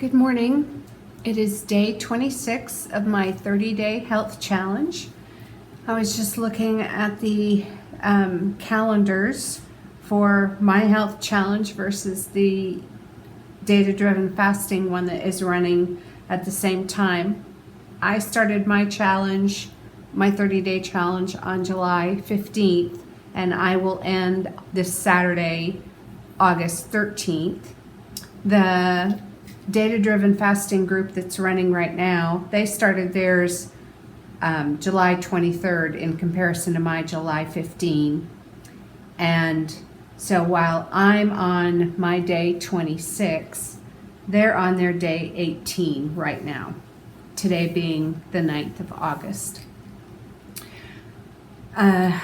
Good morning. It is day 26 of my 30-day health challenge. I was just looking at the calendars for my health challenge versus the data-driven fasting one that is running at the same time. I started my challenge, my 30-day challenge, on July 15th, and I will end this Saturday, August 13th. The data-driven fasting group that's running right now, they started theirs July 23rd in comparison to my July 15. And so while I'm on my day 26, they're on their day 18 right now, today being the 9th of August. I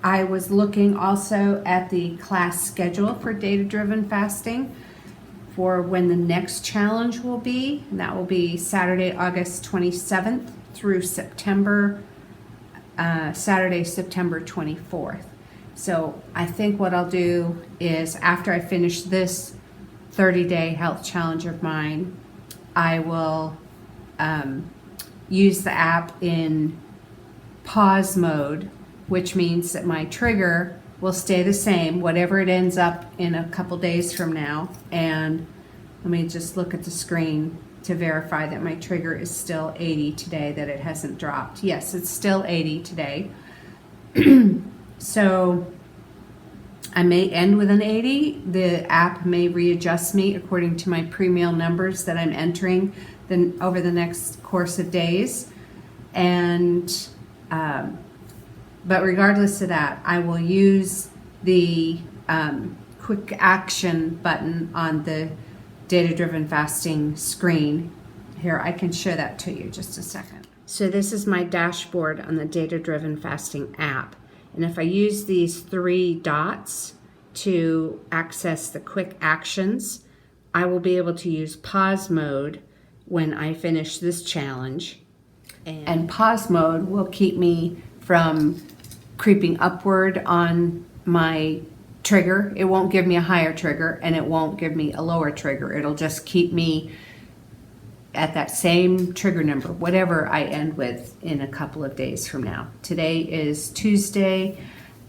was looking also at the class schedule for data-driven fasting for when the next challenge will be, and that will be Saturday, August 27th through Saturday, September 24th. So I think what I'll do is, after I finish this 30-day health challenge of mine, I will use the app in pause mode, which means that my trigger will stay the same, whatever it ends up in a couple days from now. And let me just look at the screen to verify that my trigger is still 80 today, that it hasn't dropped. Yes, it's still 80 today. So I may end with an 80. The app may readjust me according to my pre-meal numbers that I'm entering over the next course of days. And but regardless of that, I will use the quick action button on the data-driven fasting screen. Here, I can show that to you just a second. So this is my dashboard on the data-driven fasting app. And if I use these three dots to access the quick actions, I will be able to use pause mode when I finish this challenge. And pause mode will keep me from creeping upward on my trigger. It won't give me a higher trigger, and it won't give me a lower trigger. It'll just keep me at that same trigger number, whatever I end with in a couple of days from now. Today is Tuesday,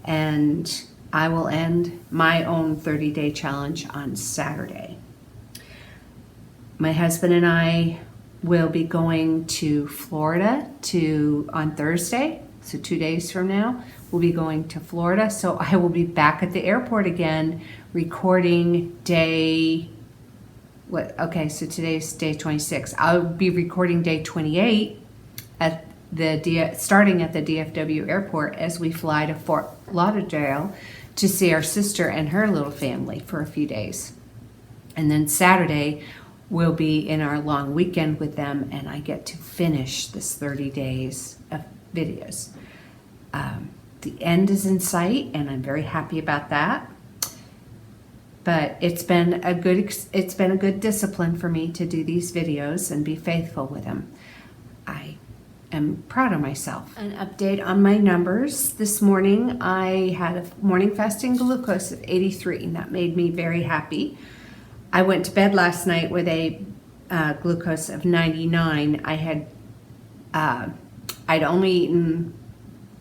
and I will end my own 30-day challenge on Saturday. My husband and I will be going to Florida on Thursday. So 2 days from now, we'll be going to Florida. So I will be back at the airport again, recording so today's day 26. I'll be recording day 28 starting at the DFW airport as we fly to Fort Lauderdale to see our sister and her little family for a few days. And then Saturday, we'll be in our long weekend with them, and I get to finish this 30 days of videos. The end is in sight, and I'm very happy about that. But it's been a good discipline for me to do these videos and be faithful with them. I am proud of myself. An update on my numbers. This morning I had a morning fasting glucose of 83, and that made me very happy. I went to bed last night with a glucose of 99. I'd only eaten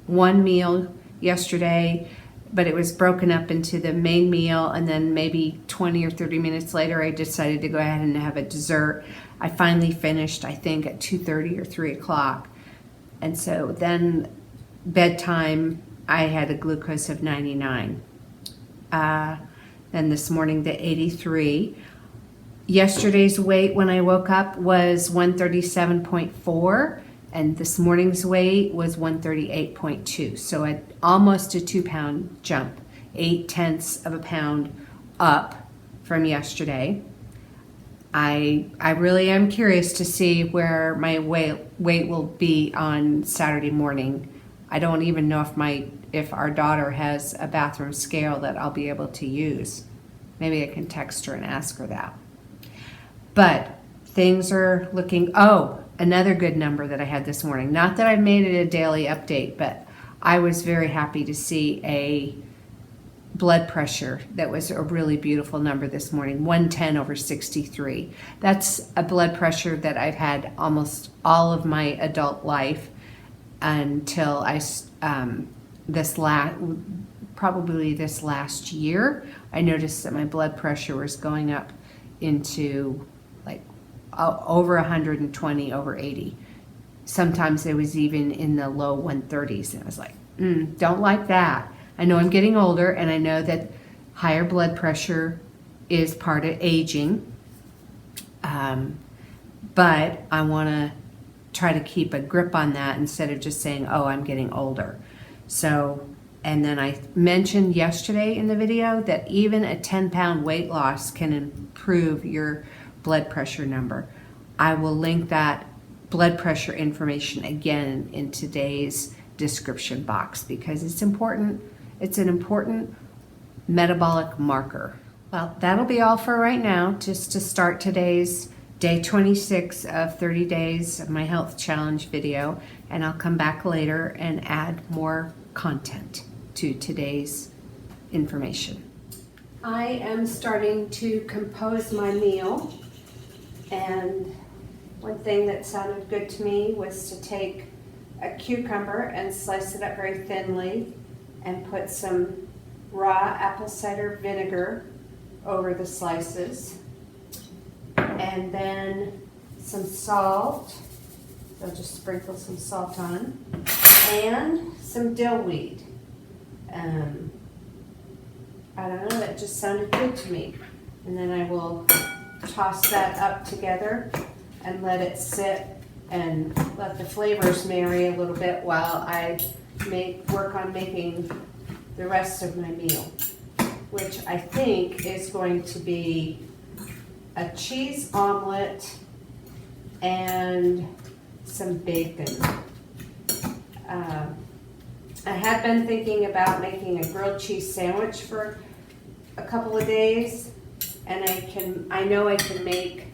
one meal yesterday, but it was broken up into the main meal, and then maybe 20 or 30 minutes later I decided to go ahead and have a dessert. I finally finished, I think, at 2:30 or 3 o'clock. And so then bedtime, I had a glucose of 99. Then this morning, the 83. Yesterday's weight when I woke up was 137.4, and this morning's weight was 138.2. So almost a 2-pound jump, 0.8 of a pound up from yesterday. I really am curious to see where my weight will be on Saturday morning. I don't even know if our daughter has a bathroom scale that I'll be able to use. Maybe I can text her and ask her that. But things are looking, another good number that I had this morning. Not that I've made it a daily update, but I was very happy to see a blood pressure that was a really beautiful number this morning, 110/63. That's a blood pressure that I've had almost all of my adult life until probably this last year. I noticed that my blood pressure was going up into like over 120 over 80. Sometimes it was even in the low 130s, and I was like, don't like that. I know I'm getting older, and I know that higher blood pressure is part of aging, but I want to try to keep a grip on that instead of just saying, oh, I'm getting older. So, and then I mentioned yesterday in the video that even a 10-pound weight loss can improve your blood pressure number. I will link that blood pressure information again in today's description box because it's important. It's an important metabolic marker. Well, that'll be all for right now, just to start today's day 26 of 30 days of my health challenge video, and I'll come back later and add more content to today's information. I am starting to compose my meal, and one thing that sounded good to me was to take a cucumber and slice it up very thinly and put some raw apple cider vinegar over the slices, and then some salt. I'll just sprinkle some salt on, and some dill weed. I don't know, that just sounded good to me. And then I will toss that up together and let it sit and let the flavors marry a little bit while I work on making the rest of my meal, which I think is going to be a cheese omelet and some bacon. I had been thinking about making a grilled cheese sandwich for a couple of days, and I know I can make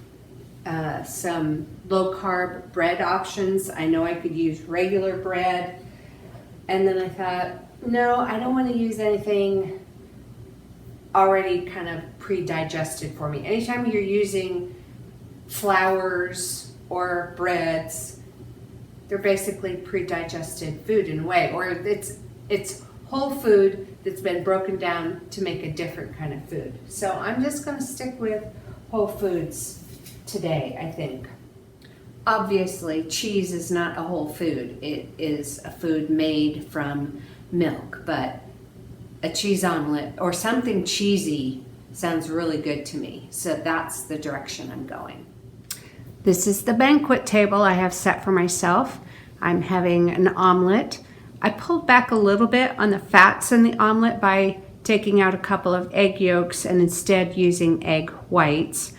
some low-carb bread options. I know I could use regular bread, and then I thought, no, I don't want to use anything already kind of pre-digested for me. Anytime you're using flours or breads, they're basically pre-digested food in a way, or it's whole food that's been broken down to make a different kind of food. So I'm just going to stick with whole foods today, I think. Obviously, cheese is not a whole food. It is a food made from milk, but a cheese omelet or something cheesy sounds really good to me. So that's the direction I'm going. This is the banquet table I have set for myself. I'm having an omelet. I pulled back a little bit on the fats in the omelet by taking out a couple of egg yolks and instead using egg whites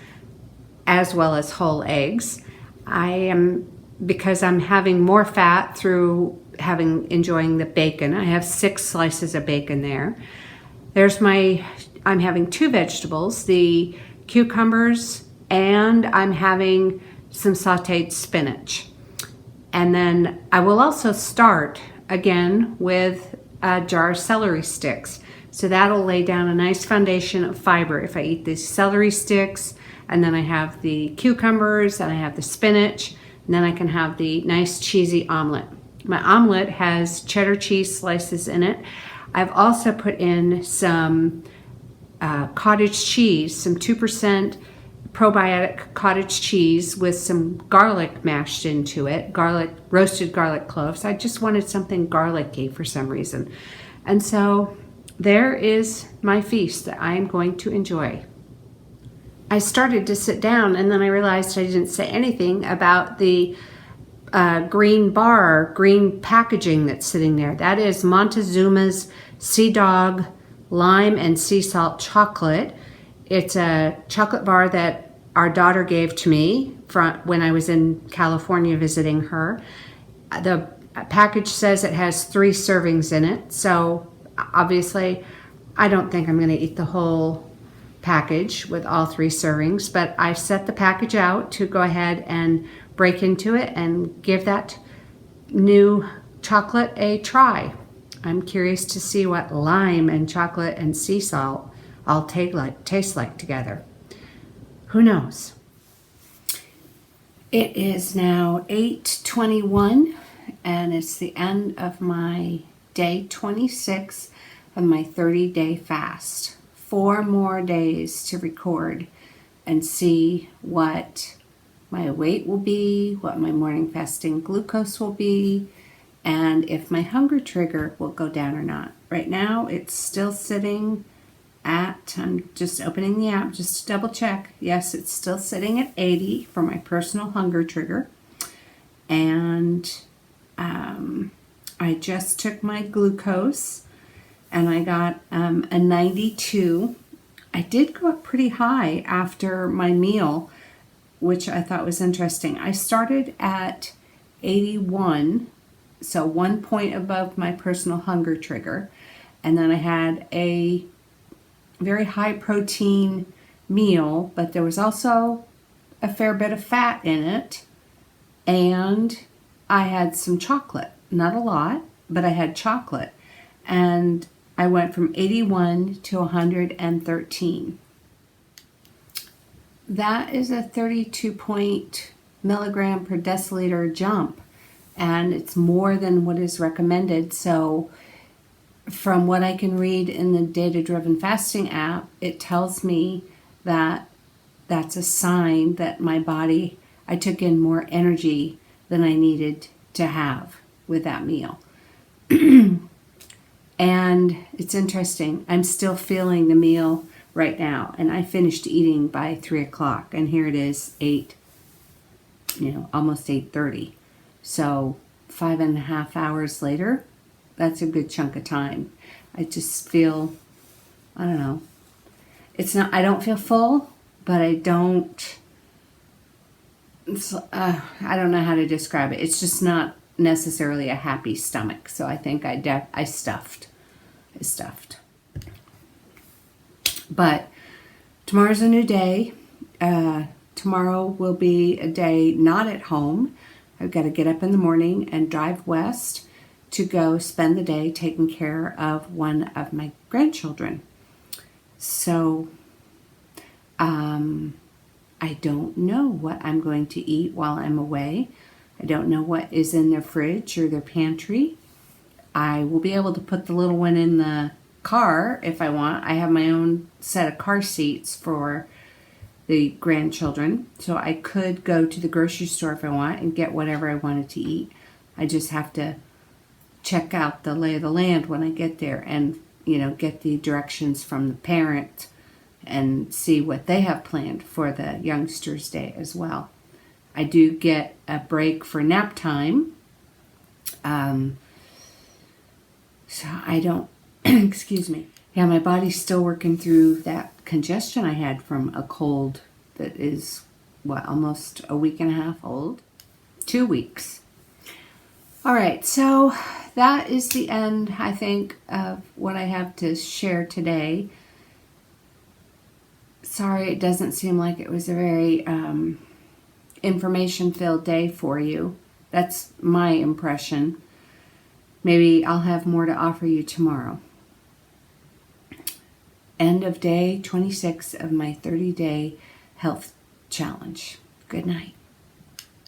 as well as whole eggs. Because I'm having more fat through enjoying the bacon. I have 6 slices of bacon there. I'm having 2 vegetables, the cucumbers, and I'm having some sauteed spinach. And then I will also start again with a jar of celery sticks. So that'll lay down a nice foundation of fiber if I eat these celery sticks, and then I have the cucumbers, and I have the spinach, and then I can have the nice cheesy omelet. My omelet has cheddar cheese slices in it. I've also put in some cottage cheese, some 2% probiotic cottage cheese with some garlic mashed into it, roasted garlic cloves. I just wanted something garlicky for some reason. And so there is my feast that I am going to enjoy. I started to sit down, and then I realized I didn't say anything about the green packaging that's sitting there. That is Montezuma's Sea Dog Lime and Sea Salt Chocolate. It's a chocolate bar that our daughter gave to me when I was in California visiting her. The package says it has 3 servings in it, so obviously I don't think I'm going to eat the whole package with all 3 servings, but I set the package out to go ahead and break into it and give that new chocolate a try. I'm curious to see what lime and chocolate and sea salt all taste like together. Who knows? It is now 8:21 and it's the end of my day 26 of my 30-day fast. 4 more days to record and see what my weight will be, what my morning fasting glucose will be, and if my hunger trigger will go down or not. Right now, it's still sitting at, I'm just opening the app just to double check. Yes, it's still sitting at 80 for my personal hunger trigger. And I just took my glucose and I got a 92. I did go up pretty high after my meal, which I thought was interesting. I started at 81, so 1 point above my personal hunger trigger. And then I had a very high protein meal, but there was also a fair bit of fat in it. And I had some chocolate, not a lot, but I had chocolate. And I went from 81 to 113. That is a 32 milligram per deciliter jump, and it's more than what is recommended. So from what I can read in the data-driven fasting app, it tells me that that's a sign that my body, I took in more energy than I needed to have with that meal. And it's interesting, I'm still feeling the meal right now, and I finished eating by 3 o'clock, and here it is 8, almost 8:30. So 5.5 hours later, that's a good chunk of time. I just feel, I don't know, I don't feel full, but I don't know how to describe it. It's just not necessarily a happy stomach. So I think I stuffed. But tomorrow's a new day. Tomorrow will be a day not at home. I've got to get up in the morning and drive west to go spend the day taking care of one of my grandchildren. So I don't know what I'm going to eat while I'm away. I don't know what is in their fridge or their pantry. I will be able to put the little one in the car if I want. I have my own set of car seats for the grandchildren, so I could go to the grocery store if I want and get whatever I wanted to eat. I just have to check out the lay of the land when I get there and, get the directions from the parent and see what they have planned for the youngster's day as well. I do get a break for nap time. So I don't, excuse me. Yeah, my body's still working through that congestion I had from a cold that is, almost a week and a half old? 2 weeks. All right, so that is the end, I think, of what I have to share today. Sorry, it doesn't seem like it was a very information-filled day for you. That's my impression. Maybe I'll have more to offer you tomorrow. End of day 26 of my 30-day health challenge. Good night.